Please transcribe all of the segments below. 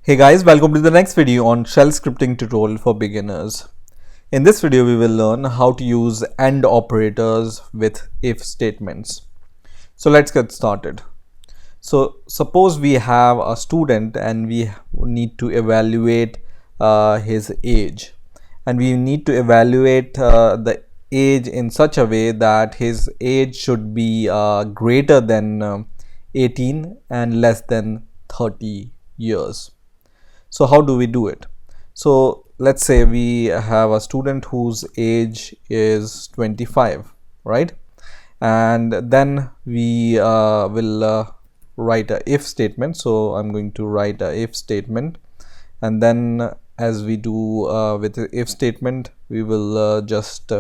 Hey guys, welcome to the next video on shell scripting tutorial for beginners. In this video, we will learn how to use AND operators with if statements. So let's get started. So suppose we have a student and we need to evaluate his age, and we need to evaluate the age in such a way that his age should be greater than 18 and less than 30 years. So how do we do it? So let's say we have a student whose age is 25, right? And then we will write a if statement. So I'm going to write a if statement, and then as we do with the if statement, we will just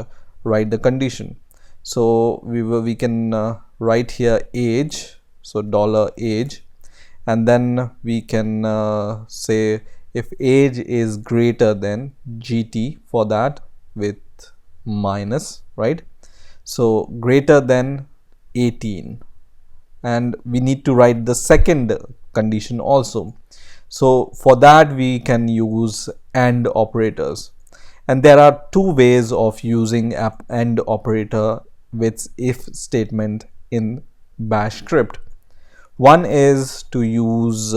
write the condition. So we can write here age, so $age, and then we can say if age is greater than GT, for that with minus, right? So greater than 18, and we need to write the second condition also. So for that we can use AND operators, and there are two ways of using AND operator with if statement in bash script. One is to use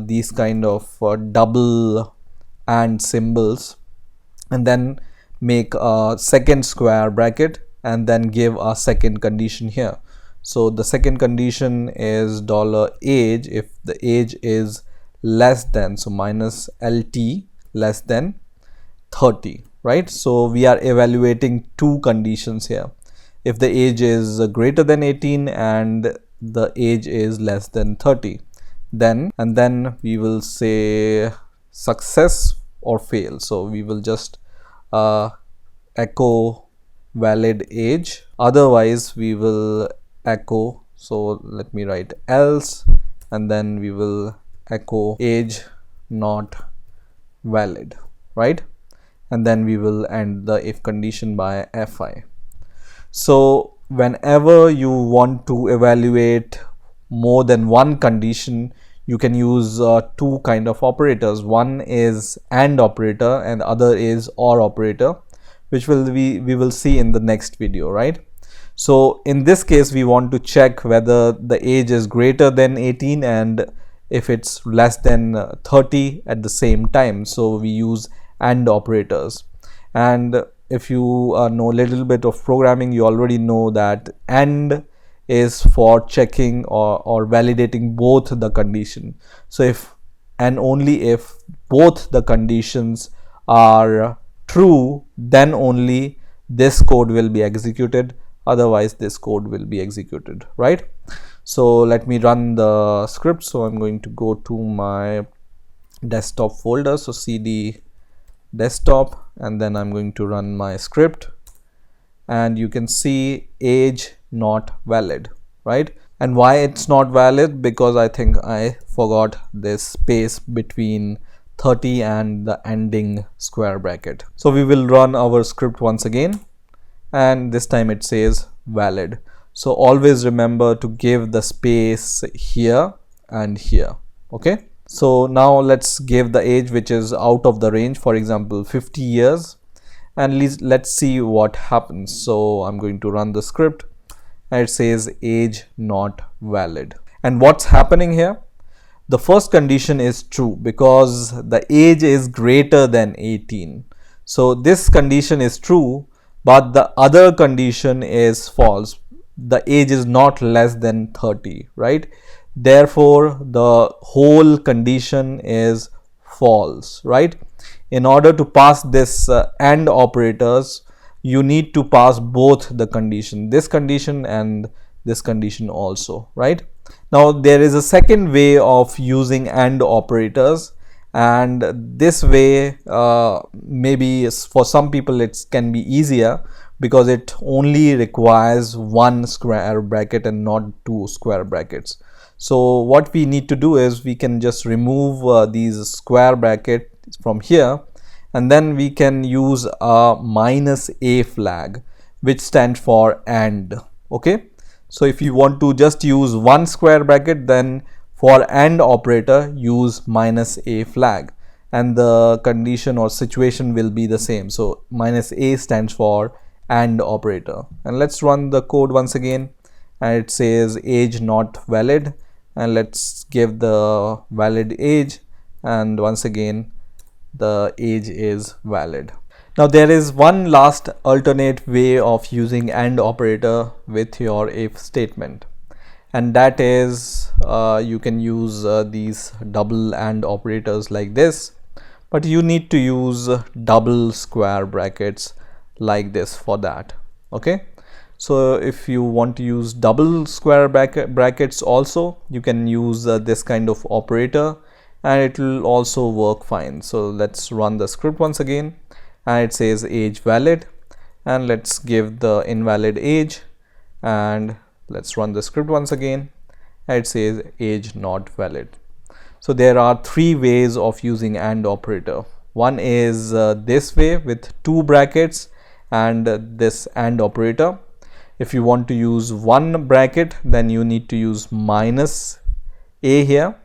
these kind of double AND symbols, and then make a second square bracket and then give a second condition here. So the second condition is $age if the age is less than, so minus LT, less than 30, right? So we are evaluating two conditions here. If the age is greater than 18 and the age is less than 30, then we will say success or fail. So we will just echo valid age, otherwise we will echo, so let me write else, and then we will echo age not valid, right? And then we will end the if condition by fi. So whenever you want to evaluate more than one condition, you can use two kind of operators. One is AND operator and other is OR operator, which we will see in the next video, right? So in this case, we want to check whether the age is greater than 18 and if it's less than 30 at the same time. So we use AND operators. And if you know a little bit of programming, you already know that AND is for checking or validating both the condition. So if and only if both the conditions are true, then only this code will be executed, otherwise this code will be executed, right? So let me run the script. So I'm going to go to my desktop folder, so cd desktop, and then I'm going to run my script, and you can see age not valid, right? And why it's not valid? Because I think I forgot this space between 30 and the ending square bracket. So we will run our script once again, and this time it says valid. So always remember to give the space here and here, okay? So now let's give the age which is out of the range, for example 50 years, and let's see what happens. So I'm going to run the script, and it says age not valid. And what's happening here? The first condition is true because the age is greater than 18. So this condition is true, but the other condition is false. The age is not less than 30, right? Therefore the whole condition is false, right? In order to pass this AND operators, you need to pass both the condition, this condition and this condition also, right? Now there is a second way of using AND operators, and this way maybe for some people it can be easier because it only requires one square bracket and not two square brackets. So what we need to do is we can just remove these square brackets from here, and then we can use a -a flag, which stands for AND, okay? So if you want to just use one square bracket, then For AND operator, use -a flag, and the condition or situation will be the same. So -a stands for AND operator. And let's run the code once again, and it says age not valid, and let's give the valid age, and once again the age is valid. Now there is one last alternate way of using AND operator with your if statement, and that is you can use these double AND operators like this, but you need to use double square brackets like this for that. Okay, so if you want to use double square brackets also, you can use this kind of operator, and it will also work fine. So let's run the script once again, and it says age valid, and let's give the invalid age, and let's run the script once again, and it says age not valid. So there are three ways of using AND operator. One is this way with two brackets and this AND operator. If you want to use one bracket, then you need to use -a here,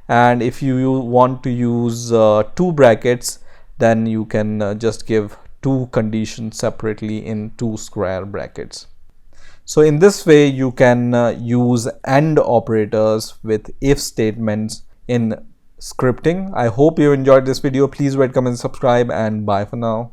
and if you want to use two brackets, then you can just give two conditions separately in two square brackets. So in this way you can use AND operators with if statements in scripting. I hope you enjoyed this video. Please rate, comment, subscribe, and bye for now.